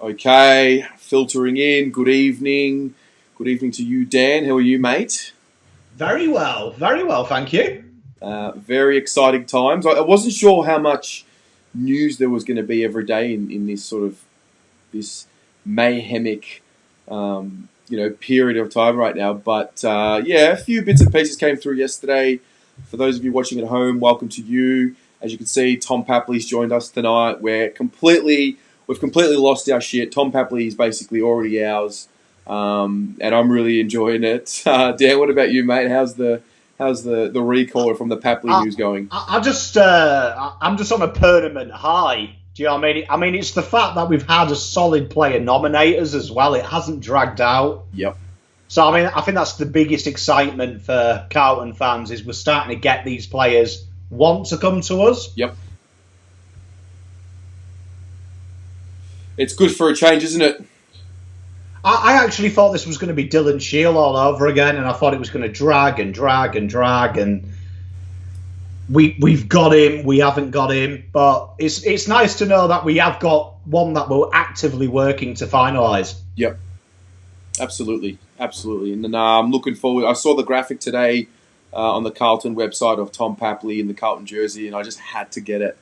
Okay, filtering in. Good evening. Good evening to you, Dan. How are you, mate? Very well, thank you. Very exciting times. I wasn't sure how much news there was going to be every day in this sort of this mayhemic, period of time right now. But yeah, a few bits and pieces came through yesterday. For those of you watching at home, welcome to you. As you can see, Tom Papley's joined us tonight. We've completely lost our shit. Tom Papley is basically already ours, and I'm really enjoying it. Dan, what about you, mate? How's the recall from the Papley I, news going? I'm just on a permanent high. Do you know what I mean? I mean, it's the fact that we've had a solid player nominators as well. It hasn't dragged out. Yep. So I mean, I think that's the biggest excitement for Carlton fans is we're starting to get these players want to come to us. Yep. It's good for a change, isn't it? I actually thought this was going to be Dylan Shield all over again, and I thought it was going to drag and drag and drag, and we've got him, we haven't got him, but it's nice to know that we have got one that we're actively working to finalise. Yep. Absolutely. And then I'm looking forward. I saw the graphic today on the Carlton website of Tom Papley in the Carlton jersey, and I just had to get it.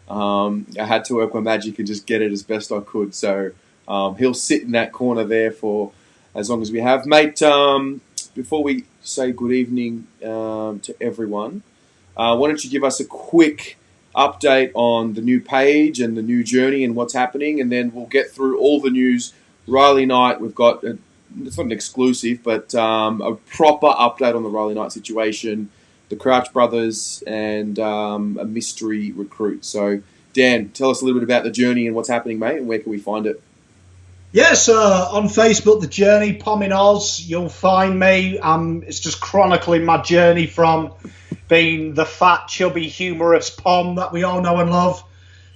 I had to work my magic and just get it as best I could. So he'll sit in that corner there for as long as we have. Mate, before we say good evening to everyone, why don't you give us a quick update on the new page and the new journey and what's happening, and then we'll get through all the news. Riley Knight, we've got, it's not an exclusive, but a proper update on the Riley Knight situation, the Crouch brothers, and a mystery recruit. So, Dan, tell us a little bit about the journey and what's happening, mate, and where can we find it? Yes, on Facebook, The Journey, Pom in Oz, you'll find me. It's just chronicling my journey from being the fat, chubby, humorous Pom that we all know and love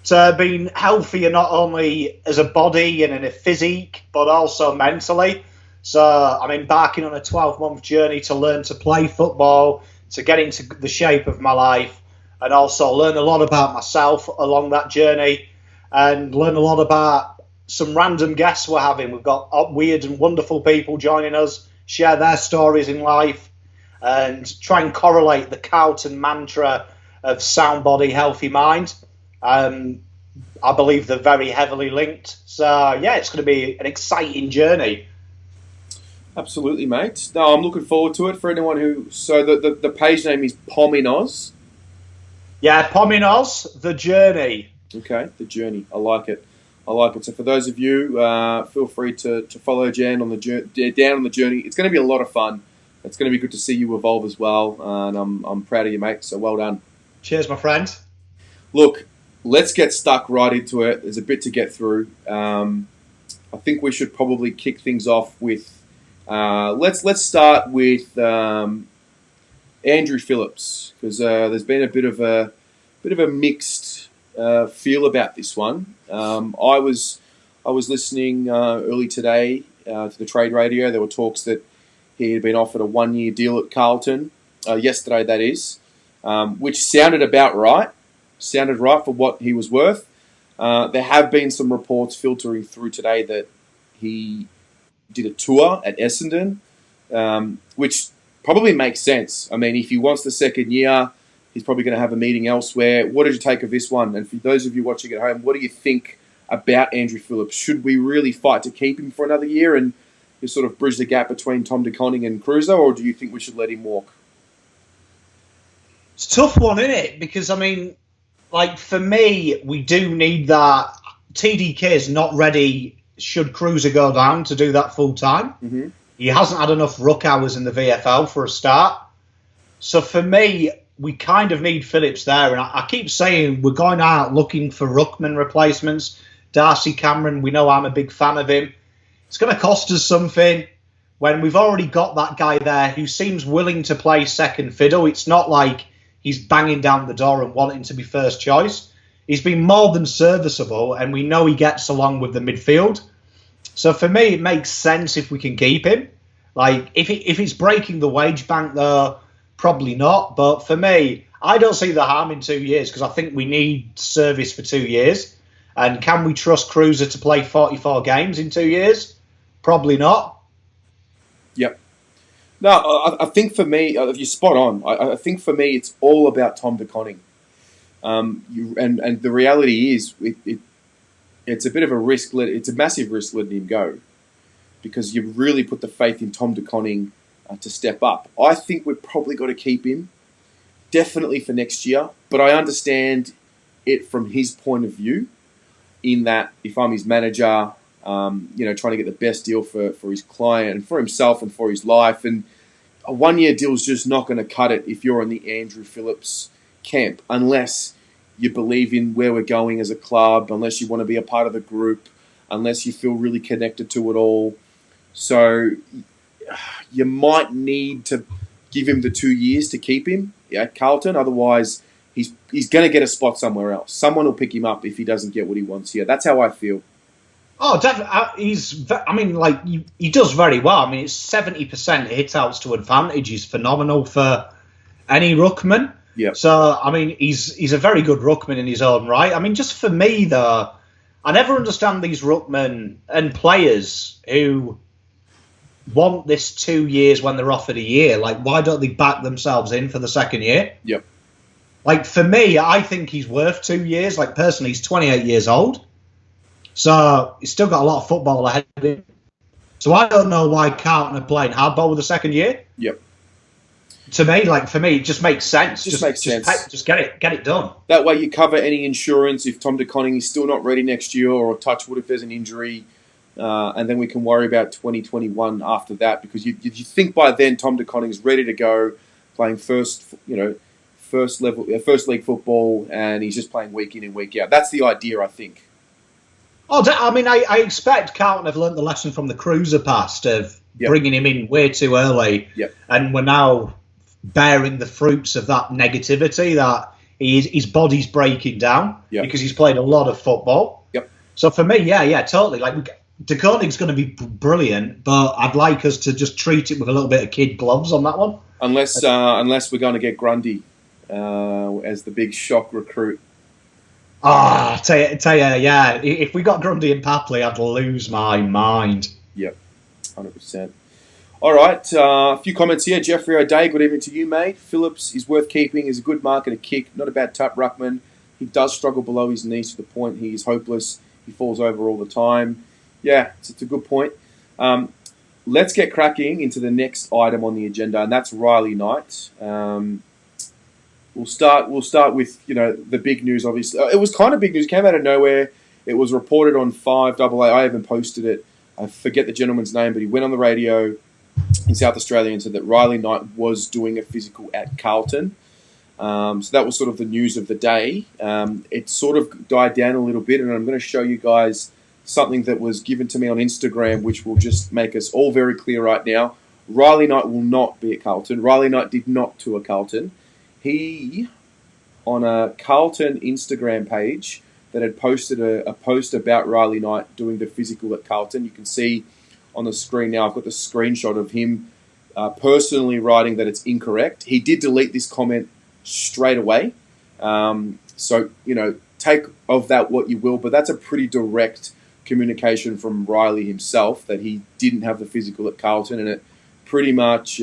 to being healthier not only as a body and in a physique, but also mentally. So I'm embarking on a 12-month journey to learn to play football, to get into the shape of my life, and also learn a lot about myself along that journey and learn a lot about some random guests we're having. We've got weird and wonderful people joining us, share their stories in life, and try and correlate the Carlton mantra of sound body, healthy mind. I believe they're very heavily linked. So, yeah, it's going to be an exciting journey. Absolutely, mate. No, I'm looking forward to it. For anyone who... So the page name is Pom in Oz? Yeah, Pom in Oz, The Journey. Okay, The Journey. I like it. So for those of you, feel free to follow Jan on down on the journey. It's going to be a lot of fun. It's going to be good to see you evolve as well, and I'm proud of you, mate. So well done. Cheers, my friend. Look, let's get stuck right into it. There's a bit to get through. I think we should probably kick things off with. Let's start with Andrew Phillips, because there's been a bit of a mixed feel about this one. I was listening early today to the trade radio. There were talks that he had been offered a 1-year deal at Carlton yesterday. That is, which sounded about right. Sounded right for what he was worth. There have been some reports filtering through today that he did a tour at Essendon, which probably makes sense. I mean, if he wants the second year, he's probably going to have a meeting elsewhere. What did you take of this one? And for those of you watching at home, what do you think about Andrew Phillips? Should we really fight to keep him for another year and you sort of bridge the gap between Tom De Koning and Cruiser, or do you think we should let him walk? It's a tough one, isn't it? Because, I mean, like, for me, we do need that. TDK is not ready should Cruiser go down to do that full time. Mm-hmm. He hasn't had enough ruck hours in the VFL for a start. So for me, we kind of need Phillips there. And I keep saying we're going out looking for ruckman replacements. Darcy Cameron, we know I'm a big fan of him. It's going to cost us something when we've already got that guy there who seems willing to play second fiddle. It's not like he's banging down the door and wanting to be first choice. He's been more than serviceable, and we know he gets along with the midfield. So for me, it makes sense if we can keep him. Like, if it's breaking the wage bank, though, probably not. But for me, I don't see the harm in 2 years because I think we need service for 2 years. And can we trust Cruiser to play 44 games in 2 years? Probably not. Yep. No, I think for me, you're spot on. I think for me, it's all about Tom De Koning. And the reality is, it's a bit of a risk. It's a massive risk letting him go, because you really put the faith in Tom De Koning to step up. I think we've probably got to keep him, definitely for next year. But I understand it from his point of view, in that if I'm his manager, trying to get the best deal for his client and for himself and for his life. And a 1-year deal is just not going to cut it if you're in the Andrew Phillips camp, unless you believe in where we're going as a club, unless you want to be a part of the group, unless you feel really connected to it all. So you might need to give him the 2 years to keep him at Carlton. Otherwise, he's going to get a spot somewhere else. Someone will pick him up if he doesn't get what he wants here. That's how I feel. Oh, definitely. He does very well. I mean, it's 70% hit outs to advantage. He's phenomenal for any ruckman. Yeah. So, I mean, he's a very good ruckman in his own right. I mean, just for me, though, I never understand these ruckmen and players who want this 2 years when they're offered a year. Like, why don't they back themselves in for the second year? Yep. Like, for me, I think he's worth 2 years. Like, personally, he's 28 years old. So he's still got a lot of football ahead of him. So I don't know why Carlton are playing hardball with the second year. Yep. To me, for me, it just makes sense. Just makes sense. Just get it done. That way you cover any insurance if Tom De Koning is still not ready next year, or touch wood if there's an injury, and then we can worry about 2021 after that, because you think by then Tom De Koning is ready to go, playing first league football, and he's just playing week in and week out. That's the idea, I think. Oh, I mean, I expect Carlton have learnt the lesson from the Cruiser past of bringing him in way too early, and we're now bearing the fruits of that negativity, that his body's breaking down because he's played a lot of football. Yep. So for me, totally. Like, De Koning's going to be brilliant, but I'd like us to just treat it with a little bit of kid gloves on that one. Unless we're going to get Grundy as the big shock recruit. Tell you, if we got Grundy and Papley, I'd lose my mind. Yep, 100%. All right, a few comments here. Jeffrey O'Day, good evening to you, mate. Phillips is worth keeping. He's a good mark and a kick. Not a bad tap ruckman. He does struggle below his knees to the point he is hopeless. He falls over all the time. Yeah, it's a good point. Let's get cracking into the next item on the agenda, and that's Riley Knight. We'll start with the big news. Obviously, it was kind of big news. It came out of nowhere. It was reported on 5AA. I even posted it. I forget the gentleman's name, but he went on the radio in South Australia and said that Riley Knight was doing a physical at Carlton. So that was sort of the news of the day. It sort of died down a little bit, and I'm going to show you guys something that was given to me on Instagram, which will just make us all very clear right now. Riley Knight will not be at Carlton. Riley Knight did not tour Carlton. He, on a Carlton Instagram page that had posted a post about Riley Knight doing the physical at Carlton. You can see on the screen now, I've got the screenshot of him personally writing that it's incorrect. He did delete this comment straight away. So, take of that what you will, but that's a pretty direct communication from Riley himself that he didn't have the physical at Carlton, and it pretty much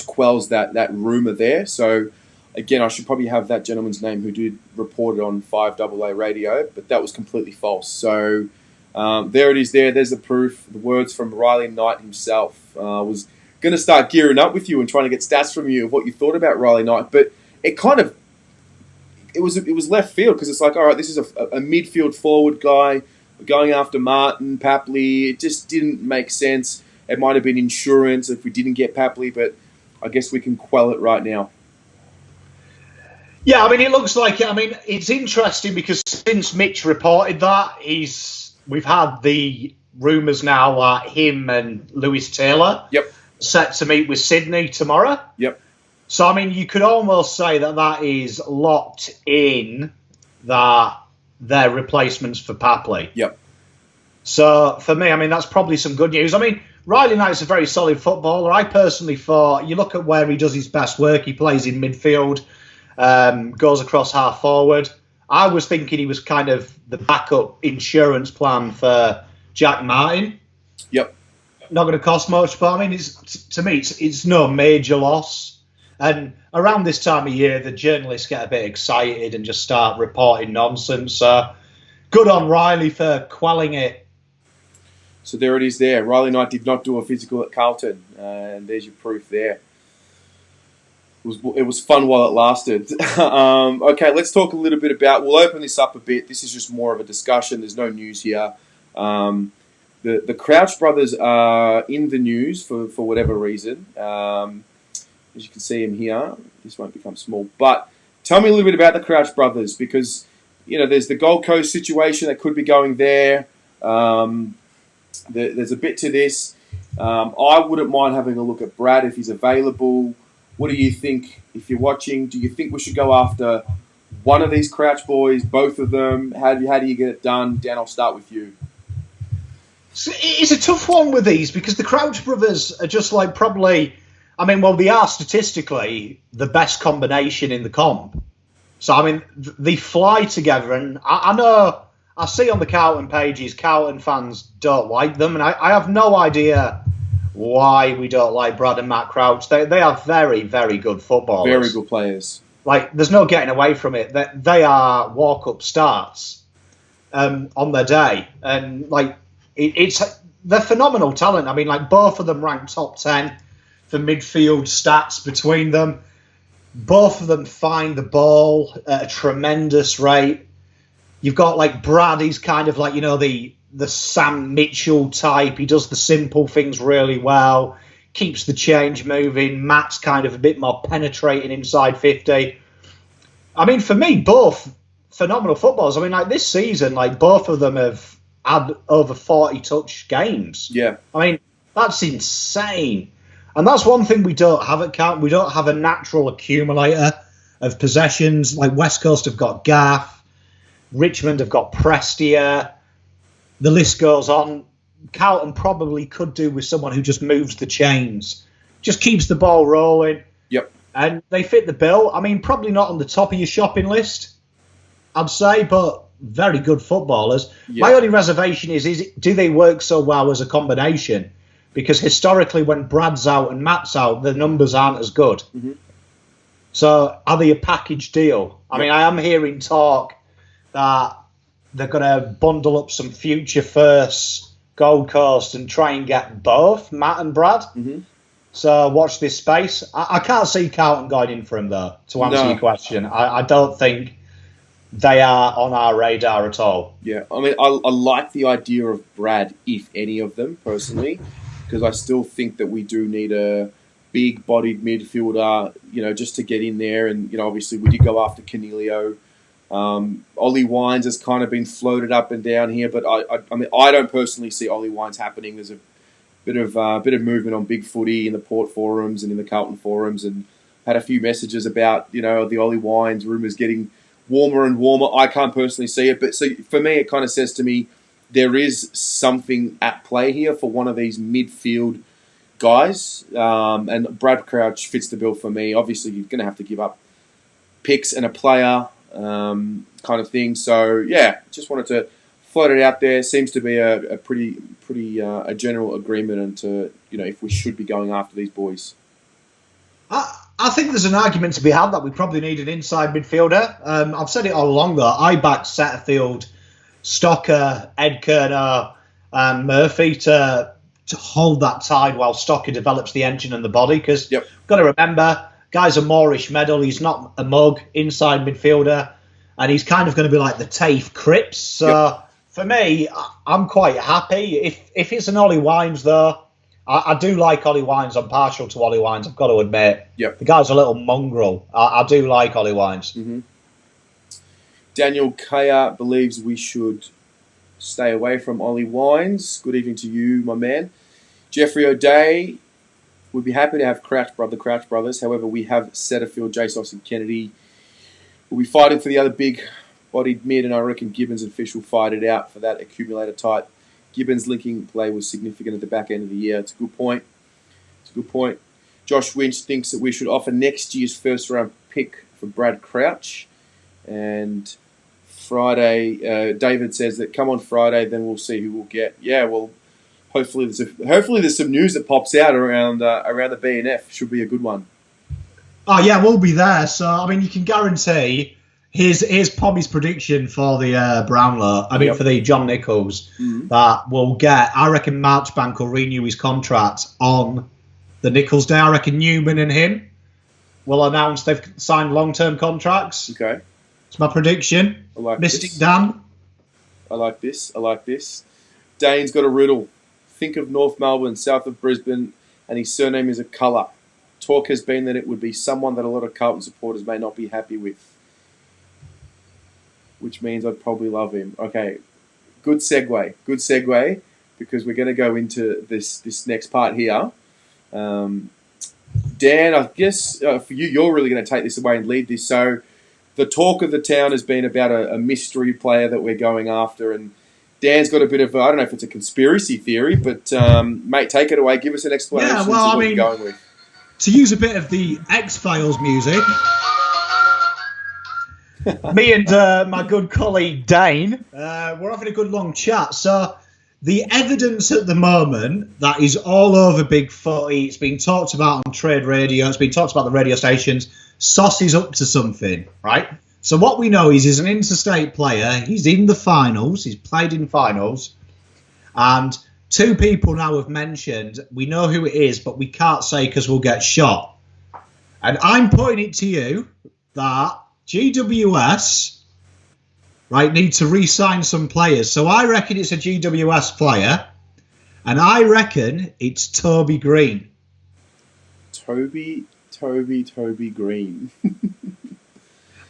quells that rumour there. So, again, I should probably have that gentleman's name who did report it on 5AA radio, but that was completely false. So, there it is there. There's the proof. The words from Riley Knight himself. I was going to start gearing up with you and trying to get stats from you of what you thought about Riley Knight, but it was left field, because it's like, all right, this is a midfield forward guy. We're going after Martin, Papley. It just didn't make sense. It might have been insurance if we didn't get Papley, but I guess we can quell it right now. Yeah, I mean, it looks like it. I mean, it's interesting because since Mitch reported that, we've had the rumours now that him and Lewis Taylor set to meet with Sydney tomorrow. Yep. So, I mean, you could almost say that is locked in, that they're replacements for Papley. Yep. So, for me, I mean, that's probably some good news. I mean, Riley Knight's a very solid footballer. I personally thought, you look at where he does his best work, he plays in midfield, goes across half forward. I was thinking he was kind of the backup insurance plan for Jack Martin. Yep. Not going to cost much, but I mean, to me, it's no major loss. And around this time of year, the journalists get a bit excited and just start reporting nonsense. So good on Riley for quelling it. So there it is there. Riley Knight did not do a physical at Carlton. And there's your proof there. It was fun while it lasted. Okay, let's talk a little bit about... We'll open this up a bit. This is just more of a discussion. There's no news here. The Crouch brothers are in the news for whatever reason. As you can see him here. This won't become small. But tell me a little bit about the Crouch brothers, because there's the Gold Coast situation that could be going there. There's a bit to this. I wouldn't mind having a look at Brad if he's available. What do you think? If you're watching, do you think we should go after one of these Crouch boys, both of them? How do you get it done? Dan, I'll start with you. It's a tough one with these because the Crouch brothers are just like probably... I mean, well, they are statistically the best combination in the comp. So, I mean, they fly together. And I know... I see on the Carlton pages, Carlton fans don't like them, and I have no idea why we don't like Brad and Matt Crouch. They are very, very good footballers. Very good players. Like, there's no getting away from it. They are walk-up starts on their day. And, like, they're phenomenal talent. I mean, like, both of them ranked top 10 for midfield stats between them. Both of them find the ball at a tremendous rate. You've got, like, Brad, he's kind of like, the Sam Mitchell type. He does the simple things really well, keeps the change moving. Matt's kind of a bit more penetrating inside 50. I mean, for me, both phenomenal footballers. I mean, like, this season, like, both of them have had over 40 touch games. Yeah. I mean, that's insane. And that's one thing we don't have at Carlton. We don't have a natural accumulator of possessions. Like, West Coast have got Gaff. Richmond have got Prestia. The list goes on. Carlton probably could do with someone who just moves the chains, just keeps the ball rolling. Yep. And they fit the bill. I mean, probably not on the top of your shopping list, I'd say, but very good footballers. Yep. My only reservation is do they work so well as a combination? Because historically, when Brad's out and Matt's out, the numbers aren't as good. Mm-hmm. So are they a package deal? I mean, I am hearing talk that they're going to bundle up some future firsts, Gold Coast, and try and get both Matt and Brad. Mm-hmm. So watch this space. I can't see Carlton going in for him, though, to answer your question. I don't think they are on our radar at all. Yeah, I mean, I like the idea of Brad, if any of them, personally, because I still think that we do need a big-bodied midfielder, just to get in there. And, obviously, we did go after Canelio. Ollie Wines has kind of been floated up and down here, but I mean, I don't personally see Ollie Wines happening. There's a bit of movement on Big Footy in the Port forums and in the Carlton forums, and had a few messages about the Ollie Wines rumours getting warmer and warmer. I can't personally see it, but so for me, it kind of says to me there is something at play here for one of these midfield guys, and Brad Crouch fits the bill for me. Obviously, you're going to have to give up picks and a player. Kind of thing. So yeah, just wanted to float it out there. Seems to be a pretty a general agreement into if we should be going after these boys. I think there's an argument to be had that we probably need an inside midfielder. I've said it all along though. I back Setterfield, Stocker, Ed Kerner, and Murphy to hold that tide while Stocker develops the engine and the body. Because you've got to remember, guy's a Moorish medal. He's not a mug inside midfielder. And he's kind of going to be like the TAFE Cripps. So for me, I'm quite happy. If it's an Ollie Wines, though, I do like Ollie Wines. I'm partial to Ollie Wines, I've got to admit. Yep. The guy's a little mongrel. I do like Ollie Wines. Mm-hmm. Daniel Kaya believes we should stay away from Ollie Wines. Good evening to you, my man. Jeffrey O'Day would be happy to have the Crouch brothers. However, we have Setterfield, JSOS, and Kennedy. We'll be fighting for the other big-bodied mid, and I reckon Gibbons and Fish will fight it out for that accumulator type. Gibbons' linking play was significant at the back end of the year. It's a good point. Josh Winch thinks that we should offer next year's first-round pick for Brad Crouch. And Friday. David says that come on Friday, then we'll see who we'll get. Yeah, well, hopefully there's some news that pops out around the BNF. Should be a good one. Oh yeah, we'll be there. So I mean, you can guarantee. Here's Pommy's prediction for the Brownlow. For the John Nichols, that we'll get. I reckon Marchbank will renew his contract on the Nichols Day. I reckon Newman and him will announce they've signed long-term contracts. Okay, it's my prediction. I like Mystic this. Dan. I like this. Dane's got a riddle. Think of North Melbourne, south of Brisbane, and his surname is a colour. Talk has been that it would be someone that a lot of Carlton supporters may not be happy with. Which means I'd probably love him. Okay, good segue, because we're going to go into this next part here. Dan, I guess for you, you're really going to take this away and lead this. So the talk of the town has been about a mystery player that we're going after, and Dan's got a bit of, I don't know if it's a conspiracy theory, but mate, take it away. Give us an explanation of what you're going with. To use a bit of the X-Files music... Me and my good colleague Dane, we're having a good long chat. So the evidence at the moment that is all over Big Footy, it's been talked about on trade radio, it's been talked about the radio stations. Sauce is up to something, right? So what we know is he's an interstate player. He's in the finals. He's played in finals. And two people now have mentioned, we know who it is, but we can't say because we'll get shot. And I'm putting it to you that GWS, right, need to re-sign some players. So I reckon it's a GWS player, and I reckon it's Toby Green. Toby Green.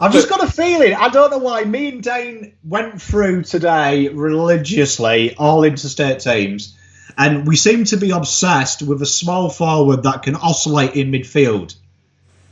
I've just got a feeling, I don't know why, me and Dane went through today religiously all interstate teams, and we seem to be obsessed with a small forward that can oscillate in midfield.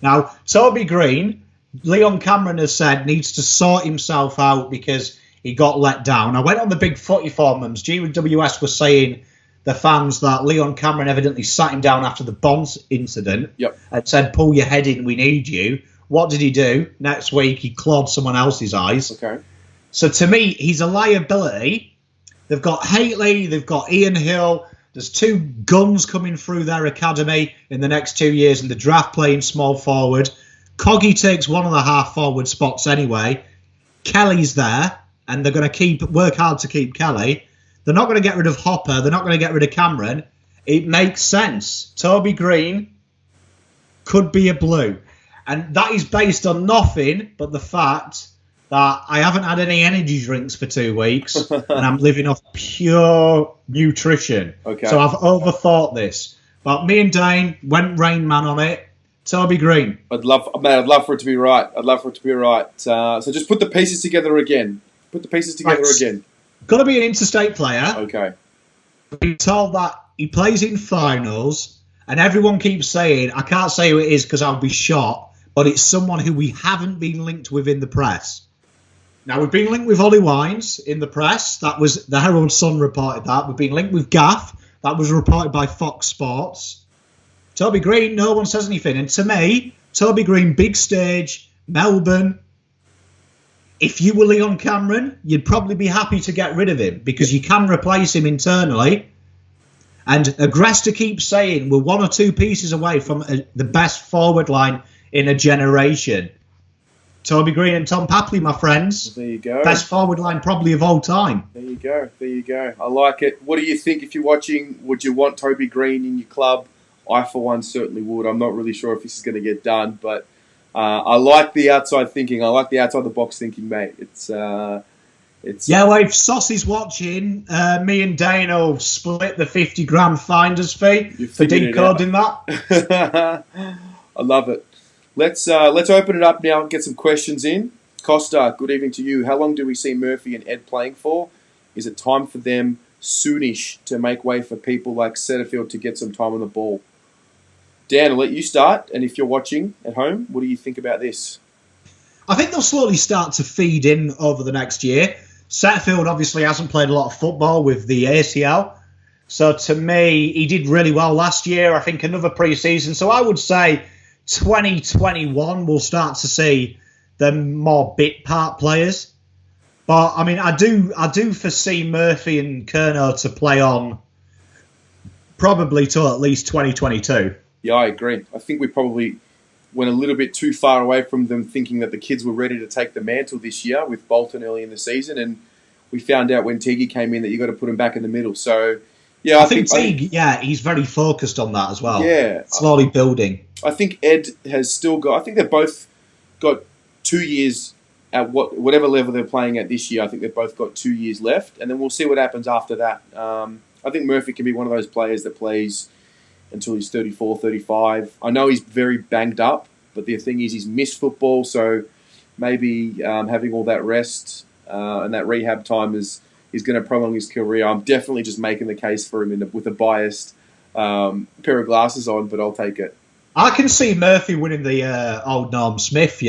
Now, Toby Green... Leon Cameron has said needs to sort himself out because he got let down. I went on the Big Footy forums. GWS was saying, the fans, that Leon Cameron evidently sat him down after the Bonds incident and said, pull your head in, we need you. What did he do? Next week, he clawed someone else's eyes. Okay. So to me, he's a liability. They've got Haitley, they've got Ian Hill. There's two guns coming through their academy in the next 2 years in the draft playing small forward. Coggy takes one of the half forward spots anyway. Kelly's there, and they're going to work hard to keep Kelly. They're not going to get rid of Hopper. They're not going to get rid of Cameron. It makes sense. Toby Green could be a blue. And that is based on nothing but the fact that I haven't had any energy drinks for 2 weeks and I'm living off pure nutrition. Okay. So I've overthought this. But me and Dane went Rain Man on it. Toby Green. I'd love for it to be right. So just put the pieces together again. Again. Got to be an interstate player. Okay. Been told that he plays in finals, and everyone keeps saying, I can't say who it is because I'll be shot, but it's someone who we haven't been linked with in the press. Now, we've been linked with Ollie Wines in the press. That was the Herald Sun reported that. We've been linked with Gaff. That was reported by Fox Sports. Toby Green, no one says anything. And to me, Toby Green, big stage, Melbourne. If you were Leon Cameron, you'd probably be happy to get rid of him because you can replace him internally. And Agresta keeps saying we're one or two pieces away from the best forward line in a generation. Toby Green and Tom Papley, my friends. There you go. Best forward line probably of all time. There you go. I like it. What do you think if you're watching? Would you want Toby Green in your club? I, for one, certainly would. I'm not really sure if this is going to get done, but I like the outside thinking. I like the outside the box thinking, mate. It's well, if Sauce is watching, me and Dane will split the 50 grand finder's fee for decoding that. I love it. Let's open it up now and get some questions in. Costa, good evening to you. How long do we see Murphy and Ed playing for? Is it time for them soonish to make way for people like Setterfield to get some time on the ball? Dan, I'll let you start. And if you're watching at home, what do you think about this? I think they'll slowly start to feed in over the next year. Setterfield obviously hasn't played a lot of football with the ACL. So to me, he did really well last year. I think another pre-season. So I would say 2021 we'll start to see the more bit part players. But I mean, I do foresee Murphy and Curnow to play on probably till at least 2022. Yeah, I agree. I think we probably went a little bit too far away from them thinking that the kids were ready to take the mantle this year with Bolton early in the season, and we found out when Teague came in that you got to put him back in the middle. So, yeah, I think Teague, he's very focused on that as well. Yeah, slowly building. I think Ed has still got. I think they've both got 2 years at whatever level they're playing at this year. I think they've both got 2 years left, and then we'll see what happens after that. I think Murphy can be one of those players that plays until he's 34, 35. I know he's very banged up, but the thing is he's missed football, so maybe having all that rest and that rehab time is going to prolong his career. I'm definitely just making the case for him with a biased pair of glasses on, but I'll take it. I can see Murphy winning the old Norm Smith,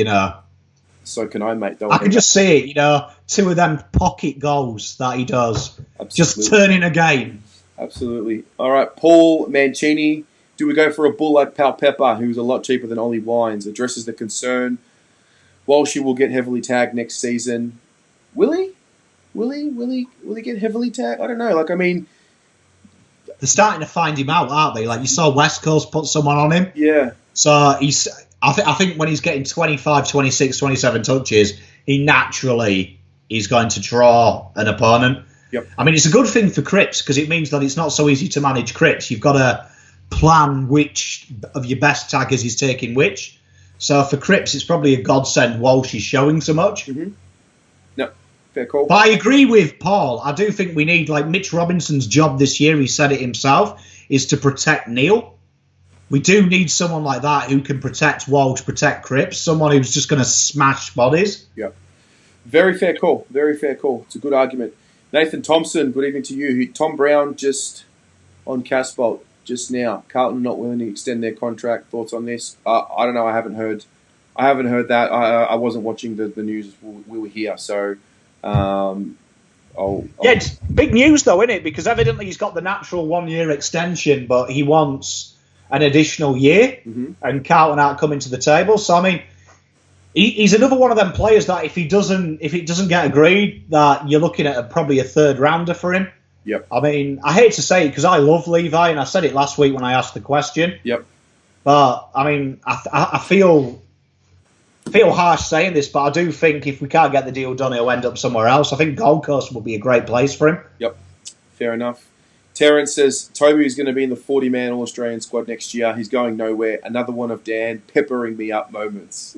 So can I, mate. I can just see it, 2 of them pocket goals that he does. Absolutely. Just turning a game. Absolutely. All right, Paul Mancini. Do we go for a bull like Pal Pepper, who's a lot cheaper than Ollie Wines? Addresses the concern. Walshy will get heavily tagged next season. Will he? Will he get heavily tagged? I don't know. They're starting to find him out, aren't they? Like you saw West Coast put someone on him. Yeah. So I think when he's getting 25, 26, 27 touches, he naturally is going to draw an opponent. Yep. I mean, it's a good thing for Cripps because it means that it's not so easy to manage Cripps. You've got to plan which of your best taggers is taking which. So for Cripps, it's probably a godsend Walsh is showing so much. Mm-hmm. No, fair call. But I agree with Paul. I do think we need, like Mitch Robinson's job this year, he said it himself, is to protect Neil. We do need someone like that who can protect Walsh, protect Cripps, someone who's just going to smash bodies. Yeah. Very fair call. Very fair call. It's a good argument. Nathan Thompson, good evening to you. Tom Brown just on Casbolt just now. Carlton not willing to extend their contract. Thoughts on this? I don't know. I haven't heard that. I wasn't watching the news. We were here, so. It's big news though, isn't it? Because evidently he's got the natural 1 year extension, but he wants an additional year, and Carlton aren't coming to the table. So I mean. He's another one of them players that if it doesn't get agreed, that you're looking at probably a third rounder for him. Yep. I mean, I hate to say it because I love Levi, and I said it last week when I asked the question. Yep. But I mean, I feel harsh saying this, but I do think if we can't get the deal done, he'll end up somewhere else. I think Gold Coast would be a great place for him. Yep. Fair enough. Terrence says Toby is going to be in the 40-man All-Australian squad next year. He's going nowhere. Another one of Dan peppering me up moments.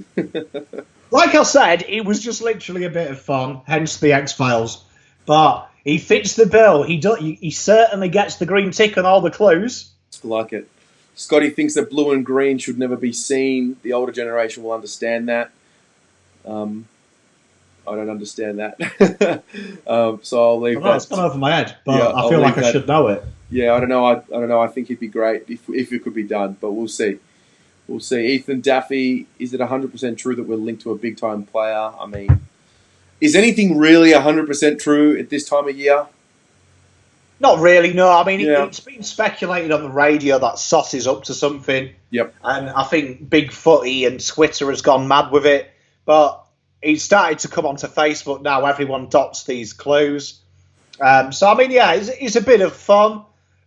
Like I said, it was just literally a bit of fun, hence the X-Files. But he fits the bill. He certainly gets the green tick on all the clues. I like it. Scotty thinks that blue and green should never be seen. The older generation will understand that. I don't understand that. So I'll leave that. It's gone over my head, but yeah, I feel like I should know it. Yeah, I don't know. I don't know. I think it'd be great if it could be done, but we'll see. We'll see. Ethan Daffy, is it 100% true that we're linked to a big-time player? I mean, is anything really 100% true at this time of year? Not really, no. I mean, it's been speculated on the radio that Sauce is up to something. Yep. And I think Big Footy and Twitter has gone mad with it. But it's started to come onto Facebook now. Everyone dots these clues. So, I mean, yeah, it's a bit of fun.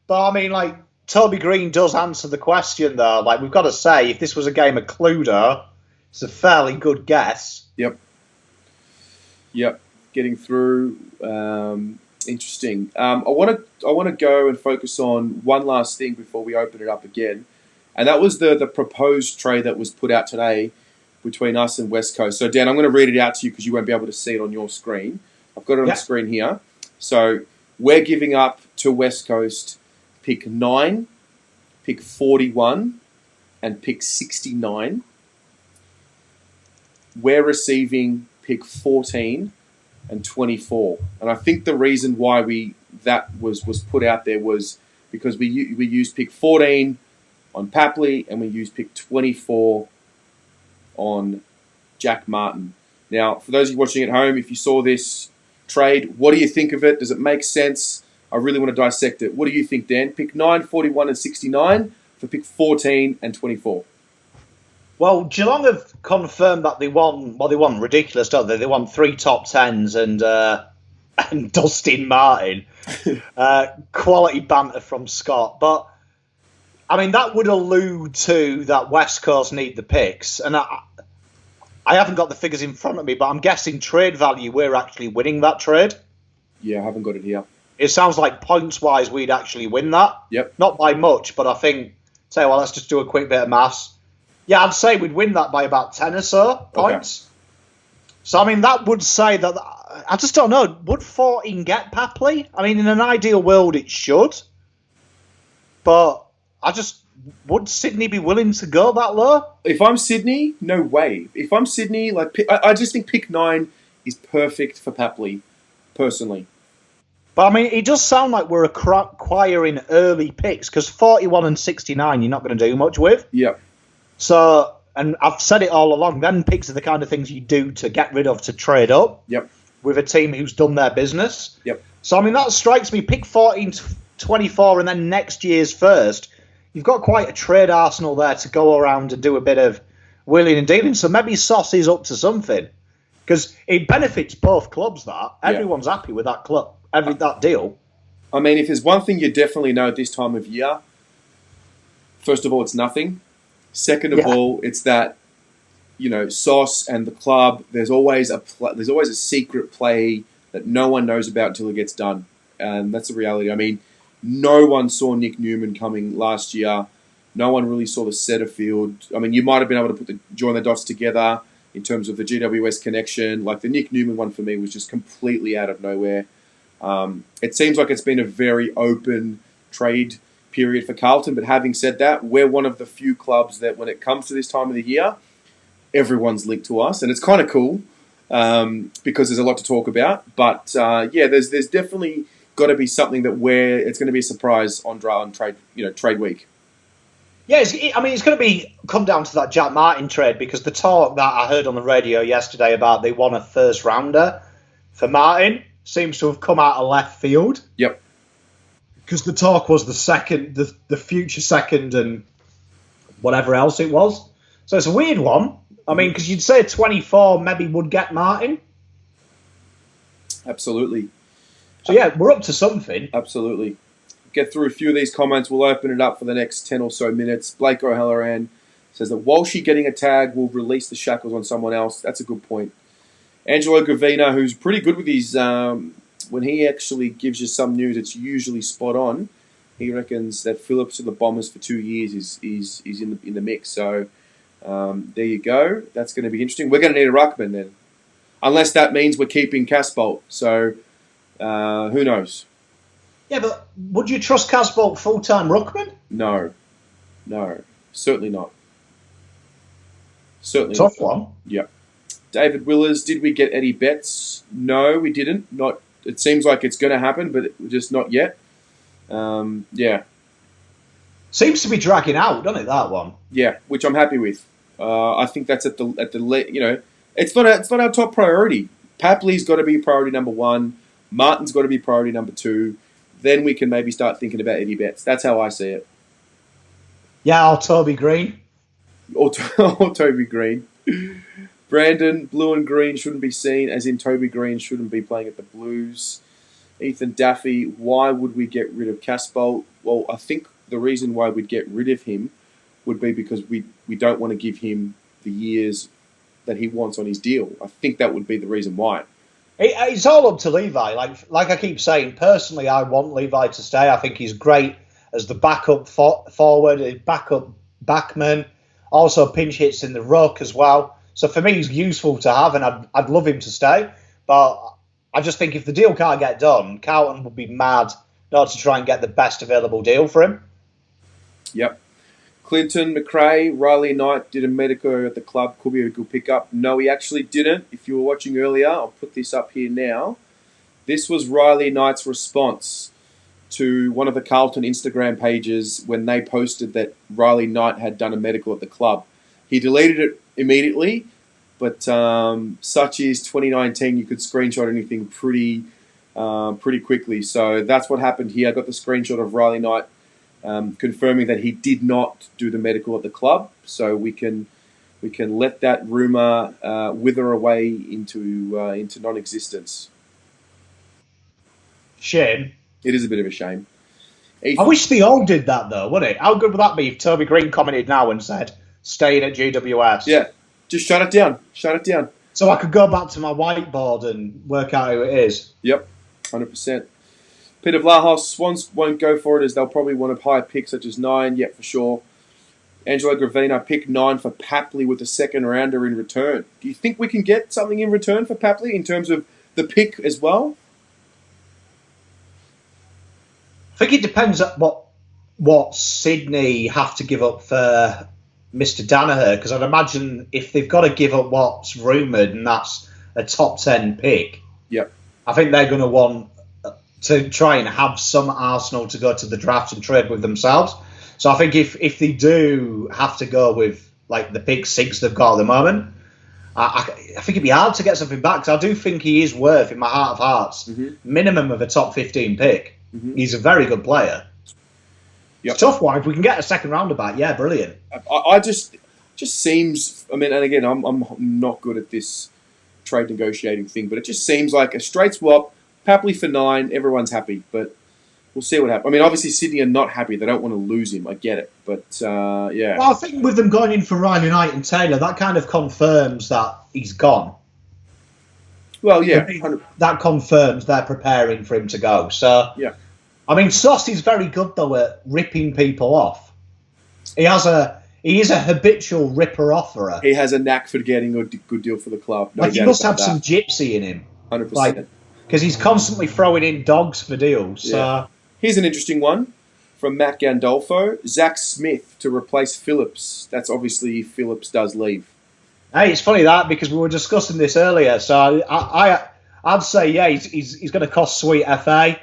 But, I mean, like, Toby Green does answer the question, though. Like, we've got to say, if this was a game of Cluedo, it's a fairly good guess. Yep. Getting through. Interesting. I want to go and focus on one last thing before we open it up again, and that was the proposed trade that was put out today between us and West Coast. So, Dan, I'm going to read it out to you because you won't be able to see it on your screen. I've got it on the screen here. So, we're giving up to West Coast pick 9, pick 41, and pick 69. We're receiving pick 14 and 24. And I think the reason why that was put out there was because we used pick 14 on Papley and we used pick 24 on Jack Martin. Now, for those of you watching at home, if you saw this trade, what do you think of it? Does it make sense? I really want to dissect it. What do you think, Dan? Pick 9, 41, and 69 for pick 14 and 24. Well, Geelong have confirmed that they won. Well, they won ridiculous, don't they? They won 3 top tens and Dustin Martin. Quality banter from Scott, but I mean that would allude to that West Coast need the picks, and I haven't got the figures in front of me, but I'm guessing trade value we're actually winning that trade. Yeah, I haven't got it here. It sounds like points-wise we'd actually win that. Yep. Not by much, but I think, well, let's just do a quick bit of maths. Yeah, I'd say we'd win that by about 10 or so points. Okay. So, I mean, that would say that, I just don't know, would 14 get Papley? I mean, in an ideal world, it should. But would Sydney be willing to go that low? If I'm Sydney, no way. If I'm Sydney, I just think pick 9 is perfect for Papley, personally. But, I mean, it does sound like we're acquiring early picks, because 41 and 69 you're not going to do much with. Yep. So, and I've said it all along, then picks are the kind of things you do to get rid of, to trade up. Yep. With a team who's done their business. Yep. So, I mean, that strikes me. Pick 14 to 24 and then next year's first. You've got quite a trade arsenal there to go around and do a bit of wheeling and dealing. So maybe Sauce is up to something. Because it benefits both clubs, that. Everyone's happy with that club, that deal. I mean, if there's one thing you definitely know at this time of year, first of all, it's nothing. Second of all, it's that, Sauce and the club, there's always a secret play that no one knows about until it gets done. And that's the reality. I mean, no one saw Nick Newman coming last year. No one really saw the Setterfield. I mean, you might have been able to join the dots together in terms of the GWS connection. Like the Nick Newman one for me was just completely out of nowhere. It seems like it's been a very open trade period for Carlton. But having said that, we're one of the few clubs that when it comes to this time of the year, everyone's linked to us. And it's kind of cool because there's a lot to talk about. But, there's definitely got to be something that it's going to be a surprise on trade, trade week. Yeah, it's going to come down to that Jack Martin trade, because the talk that I heard on the radio yesterday about they want a first rounder for Martin seems to have come out of left field. Yep. Because the talk was the future second and whatever else it was. So it's a weird one. I mean, because you'd say 24 maybe would get Martin. Absolutely. So, yeah, we're up to something. Absolutely. Get through a few of these comments. We'll open it up for the next 10 or so minutes. Blake O'Halloran says that Walshy getting a tag will release the shackles on someone else. That's a good point. Angelo Gravina, who's pretty good with his... when he actually gives you some news, it's usually spot on. He reckons that Phillips to the Bombers for 2 years is in the mix. So, there you go. That's going to be interesting. We're going to need a ruckman then. Unless that means we're keeping Casbolt. So... who knows? Yeah, but would you trust Casbolt full-time ruckman? No, certainly not. Certainly tough not. one. Yeah. David Willers, did we get Eddie Betts? No, we didn't. Not. It seems like it's going to happen, but just not yet. Yeah. Seems to be dragging out, doesn't it? That one. Yeah, which I'm happy with. I think that's at the it's not our top priority. Papley's got to be priority number 1. Martin's got to be priority number 2. Then we can maybe start thinking about Eddie Betts. That's how I see it. Yeah, or Toby Green. Or Toby Green. Brandon, blue and green shouldn't be seen, as in Toby Green shouldn't be playing at the Blues. Ethan Daffy, why would we get rid of Casbolt? Well, I think the reason why we'd get rid of him would be because we don't want to give him the years that he wants on his deal. I think that would be the reason why. It's all up to Levi. Like I keep saying, personally, I want Levi to stay. I think he's great as the backup forward, backup backman, also pinch hits in the ruck as well. So for me, he's useful to have, and I'd love him to stay. But I just think if the deal can't get done, Carlton would be mad not to try and get the best available deal for him. Yep. Clinton McRae, Riley Knight did a medical at the club. Could be a good pickup. No, he actually didn't. If you were watching earlier, I'll put this up here now. This was Riley Knight's response to one of the Carlton Instagram pages when they posted that Riley Knight had done a medical at the club. He deleted it immediately, but such is 2019. You could screenshot anything pretty quickly. So that's what happened here. I got the screenshot of Riley Knight confirming that he did not do the medical at the club. So we can we can let that rumour wither away into non-existence. Shame. It is a bit of a shame. I wish they all did that, though, wouldn't it? How good would that be if Toby Green commented now and said, staying at GWS? Yeah, just shut it down. Shut it down. So I could go back to my whiteboard and work out who it is. Yep, 100%. Peter Vlahos, Swans won't go for it as they'll probably want a higher pick, such as 9, yet for sure. Angelo Gravina, pick 9 for Papley with a second rounder in return. Do you think we can get something in return for Papley in terms of the pick as well? I think it depends on what Sydney have to give up for Mr. Danaher, because I'd imagine if they've got to give up what's rumoured, and that's a top 10 pick, yep. I think they're going to want to try and have some arsenal to go to the draft and trade with themselves. So I think if they do have to go with like the pick 6 they've got at the moment, I think it'd be hard to get something back, because I do think he is worth, in my heart of hearts, minimum of a top 15 pick. He's a very good player. Yep. It's a tough one. If we can get a second rounder back, yeah, brilliant. I just seems. I mean, and again, I'm not good at this trade negotiating thing, but it just seems like a straight swap. Papley for 9, everyone's happy, but we'll see what happens. I mean, obviously Sydney are not happy; they don't want to lose him. I get it, but yeah. Well, I think with them going in for Riley Knight and Taylor, that kind of confirms that he's gone. Well, yeah, that confirms they're preparing for him to go. So yeah. I mean, Sauce is very good, though, at ripping people off. He is a habitual ripper-offerer. He has a knack for getting a good deal for the club. No, he must have some gypsy in him. 100%. Because he's constantly throwing in dogs for deals. Yeah. Here's an interesting one from Matt Gandolfo. Zach Smith to replace Phillips. That's obviously if Phillips does leave. Hey, it's funny that, because we were discussing this earlier. So I'd say, yeah, he's going to cost sweet FA.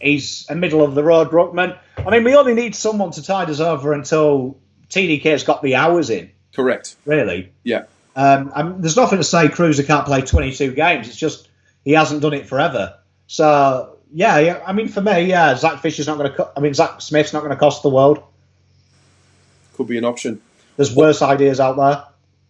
He's a middle-of-the-road ruckman. I mean, we only need someone to tide us over until TDK's got the hours in. Correct. Really. Yeah. There's nothing to say Cruiser can't play 22 games. It's just he hasn't done it forever. So, yeah. I mean, for me, yeah, Zach Smith's not going to cost the world. Could be an option. There's worse ideas out there.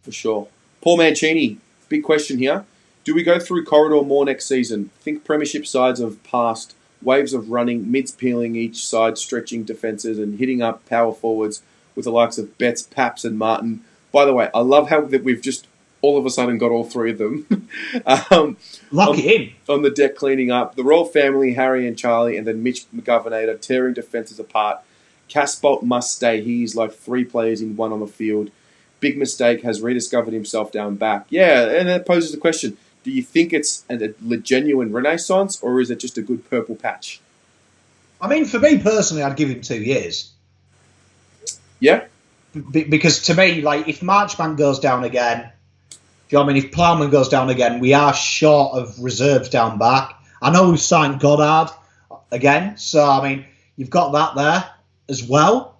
For sure. Paul Mancini, big question here. Do we go through corridor more next season? Think premiership sides have passed. Waves of running, mids peeling each side, stretching defences and hitting up power forwards with the likes of Betts, Paps and Martin. By the way, I love how that we've just all of a sudden got all three of them. Lock it in. On the deck cleaning up. The Royal Family, Harry and Charlie, and then Mitch McGovernator tearing defences apart. Casbolt must stay. He's like 3 players in one on the field. Big mistake, has rediscovered himself down back. Yeah, and that poses the question. Do you think it's a genuine renaissance, or is it just a good purple patch? I mean, for me personally, I'd give him 2 years. Yeah? Because to me, like, if Marchbank goes down again, do you know what I mean? If Plowman goes down again, we are short of reserves down back. I know we've signed Goddard again, so, I mean, you've got that there as well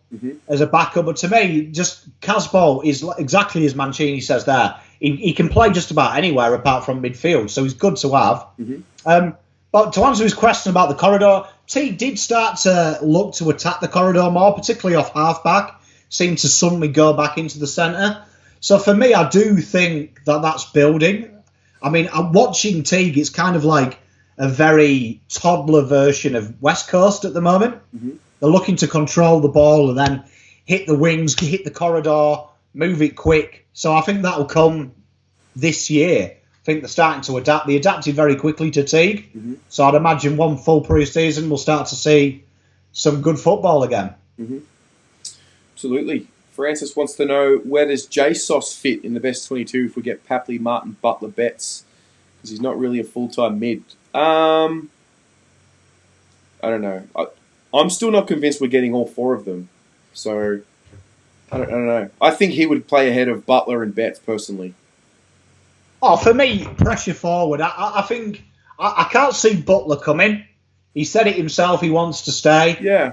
as a backup. But to me, just Casbolt is exactly as Mancini says there. He can play just about anywhere apart from midfield, so he's good to have. But to answer his question about the corridor, T did start to look to attack the corridor more, particularly off half-back, seemed to suddenly go back into the centre. So for me, I do think that that's building. I mean, I'm watching Teague, it's kind of like a very toddler version of West Coast at the moment. They're looking to control the ball and then hit the wings, hit the corridor, move it quick. So I think that will come this year. I think they're starting to adapt. They adapted very quickly to Teague. So I'd imagine one full pre-season we'll start to see some good football again. Absolutely. Francis wants to know, where does JSOS fit in the best 22 if we get Papley, Martin, Butler, Betts? Because he's not really a full-time mid. I don't know. I'm still not convinced we're getting all 4 of them. So I don't know. I think he would play ahead of Butler and Betts, personally. Oh, for me, pressure forward. I think I can't see Butler coming. He said it himself. He wants to stay. Yeah.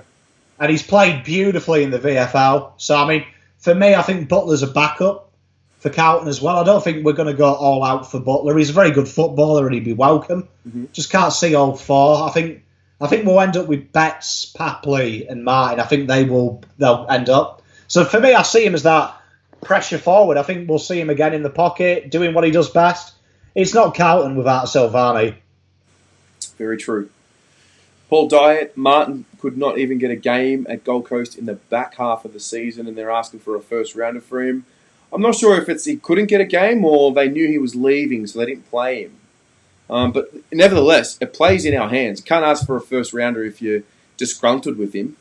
And he's played beautifully in the VFL. So, I mean, for me, I think Butler's a backup for Carlton as well. I don't think we're going to go all out for Butler. He's a very good footballer and he'd be welcome. Just can't see all 4. I think we'll end up with Betts, Papley and Martin. I think they'll end up. So for me, I see him as that pressure forward. I think we'll see him again in the pocket, doing what he does best. It's not Carlton without Silvani. Very true. Paul Dyatt, Martin could not even get a game at Gold Coast in the back half of the season, and they're asking for a first rounder for him. I'm not sure if it's he couldn't get a game or they knew he was leaving, so they didn't play him. But nevertheless, it plays in our hands. You can't ask for a first rounder if you're disgruntled with him.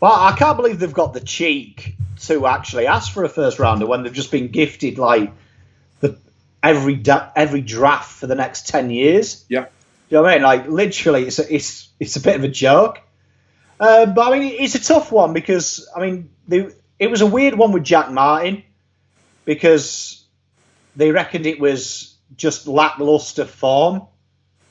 Well, I can't believe they've got the cheek to actually ask for a first rounder when they've just been gifted like every draft for the next 10 years. Yeah. You know what I mean? Like, literally, it's a bit of a joke. But, I mean, it's a tough one because, I mean, it was a weird one with Jack Martin because they reckoned it was just lackluster form.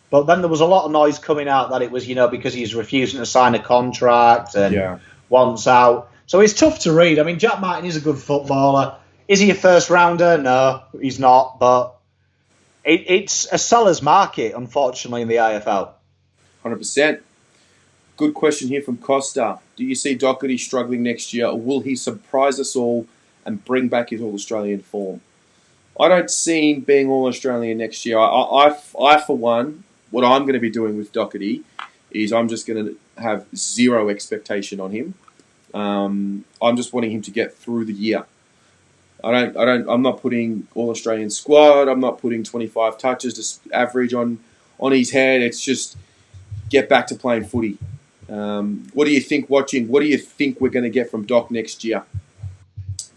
But then there was a lot of noise coming out that it was, because he's refusing to sign a contract and wants out. So it's tough to read. I mean, Jack Martin is a good footballer. Is he a first rounder? No, he's not. But it's a seller's market, unfortunately, in the AFL. 100%. Good question here from Costa. Do you see Doherty struggling next year, or will he surprise us all and bring back his All-Australian form? I don't see him being All-Australian next year. I, for one, what I'm going to be doing with Doherty is I'm just going to have zero expectation on him. I'm just wanting him to get through the year. I'm not putting All-Australian squad. I'm not putting 25 touches, just average on his head. It's just get back to playing footy. What do you think watching? What do you think we're going to get from Doc next year?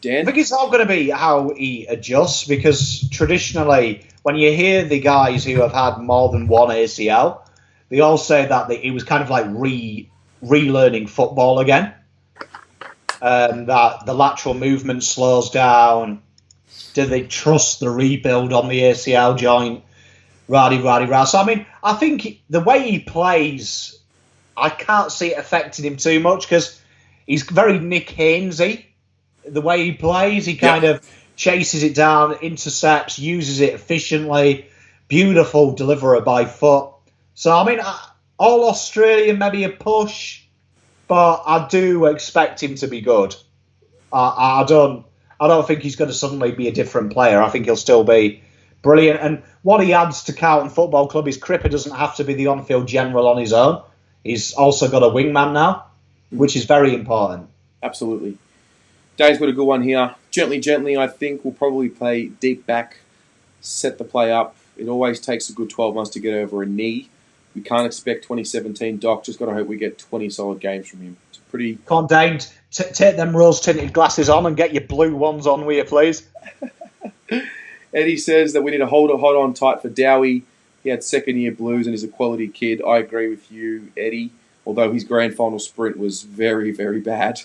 Dan? I think it's all going to be how he adjusts because traditionally, when you hear the guys who have had more than one ACL, they all say that he was kind of like relearning football again. That the lateral movement slows down. Do they trust the rebuild on the ACL joint? Rah. So, I mean, I think the way he plays, I can't see it affecting him too much because he's very Nick Haynesy. The way he plays, he kind of chases it down, intercepts, uses it efficiently. Beautiful deliverer by foot. So, I mean, all Australian, maybe a push, but I do expect him to be good. I don't think he's going to suddenly be a different player. I think he'll still be brilliant. And what he adds to Carlton Football Club is Cripper doesn't have to be the on-field general on his own. He's also got a wingman now, which is very important. Absolutely. Dave's got a good one here. Gently, I think we'll probably play deep back, set the play up. It always takes a good 12 months to get over a knee. We can't expect 2017 Doc. Just got to hope we get 20 solid games from him. It's pretty... Come on, Dane. Take them rose-tinted glasses on and get your blue ones on, will you, please? Eddie says that we need to hold on tight for Dowie. He had second-year blues and is a quality kid. I agree with you, Eddie, although his grand final sprint was very, very bad.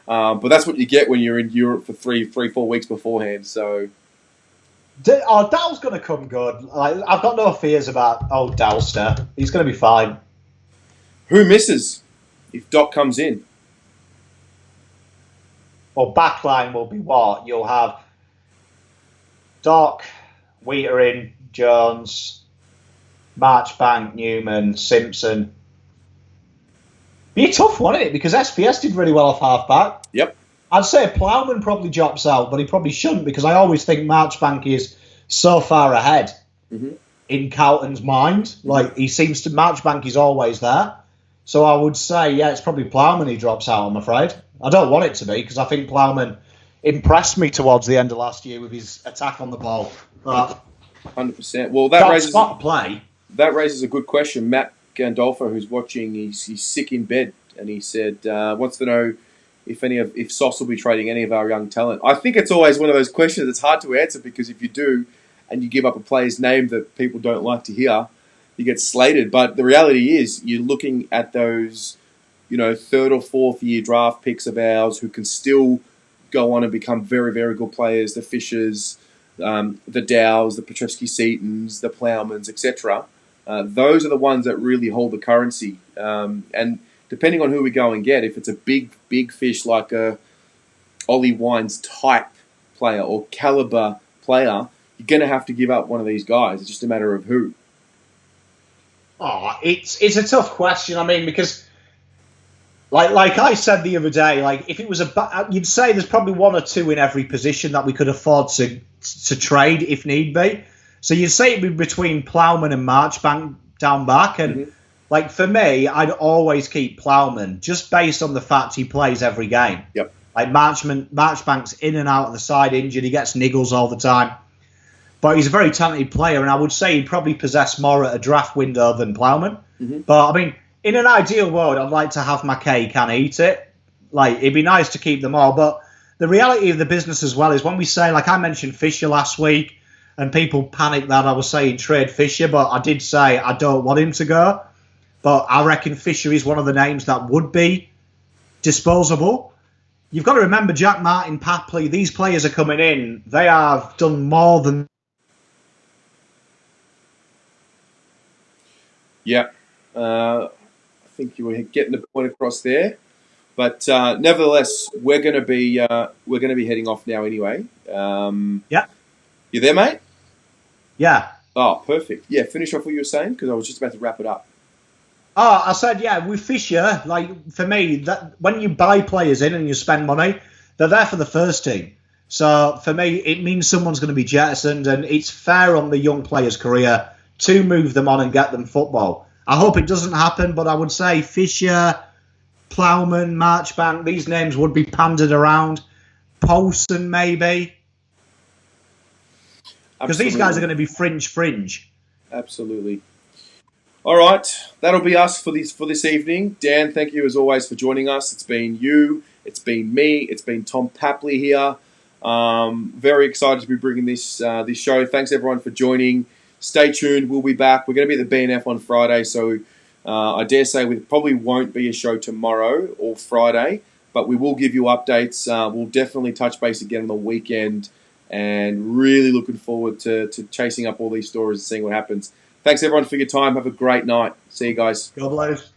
But that's what you get when you're in Europe for 4 weeks beforehand. So, Dow's going to come good. I've got no fears about old Dowster. He's going to be fine. Who misses if Doc comes in? Well, backline will be what? You'll have Doc, Wheatering, Jones, Marchbank, Newman, Simpson. Be a tough one, isn't it? Because SPS did really well off half-back. Yep. I'd say Plowman probably drops out, but he probably shouldn't because I always think Marchbank is so far ahead in Carlton's mind. Like, Marchbank is always there. So I would say, it's probably Plowman he drops out, I'm afraid. I don't want it to be because I think Plowman impressed me towards the end of last year with his attack on the ball. 100%. Well, that raises a good question. Matt Gandolfo, who's watching, he's sick in bed, and he said wants to know if Sauce will be trading any of our young talent. I think it's always one of those questions that's hard to answer because if you do, and you give up a player's name that people don't like to hear, you get slated. But the reality is, you're looking at those, third or fourth year draft picks of ours who can still go on and become very, very good players. The Fishers, the Dows, the Petrevsky-Setons, the Plowmans, etc. Those are the ones that really hold the currency. And depending on who we go and get, if it's a big fish like a Ollie Wines type player or caliber player, you're going to have to give up one of these guys. It's just a matter of who. Oh, it's a tough question. I mean, because Like I said the other day, like if it was you'd say there's probably one or two in every position that we could afford to trade if need be. So you'd say it'd be between Plowman and Marchbank down back, and like for me, I'd always keep Plowman just based on the fact he plays every game. Yep. Like Marchbank's in and out of the side injured, he gets niggles all the time, but he's a very talented player, and I would say he'd probably possess more at a draft window than Plowman. But I mean, in an ideal world, I'd like to have my cake and eat it. Like it'd be nice to keep them all, but the reality of the business as well is when we say, like I mentioned Fisher last week. And people panicked that I was saying trade Fisher, but I did say I don't want him to go. But I reckon Fisher is one of the names that would be disposable. You've got to remember Jack Martin, Papley, these players are coming in. They have done more than... Yeah. I think you were getting the point across there. But nevertheless, we're going to be heading off now anyway. Yeah. You there, mate? Yeah. Oh, perfect. Yeah, finish off what you were saying because I was just about to wrap it up. Oh, I said, yeah, with Fisher, like for me, that when you buy players in and you spend money, they're there for the first team. So for me, it means someone's going to be jettisoned, and it's fair on the young player's career to move them on and get them football. I hope it doesn't happen, but I would say Fisher, Plowman, Marchbank, these names would be pandered around. Poulsen, maybe. Because these guys are going to be fringe. Absolutely. All right, that'll be us for this evening. Dan, thank you as always for joining us. It's been you, it's been me, it's been Tom Papley here. Very excited to be bringing this show. Thanks everyone for joining. Stay tuned. We'll be back. We're going to be at the BNF on Friday, so I dare say we probably won't be a show tomorrow or Friday, but we will give you updates. We'll definitely touch base again on the weekend. And really looking forward to chasing up all these stories and seeing what happens. Thanks, everyone, for your time. Have a great night. See you guys. God bless.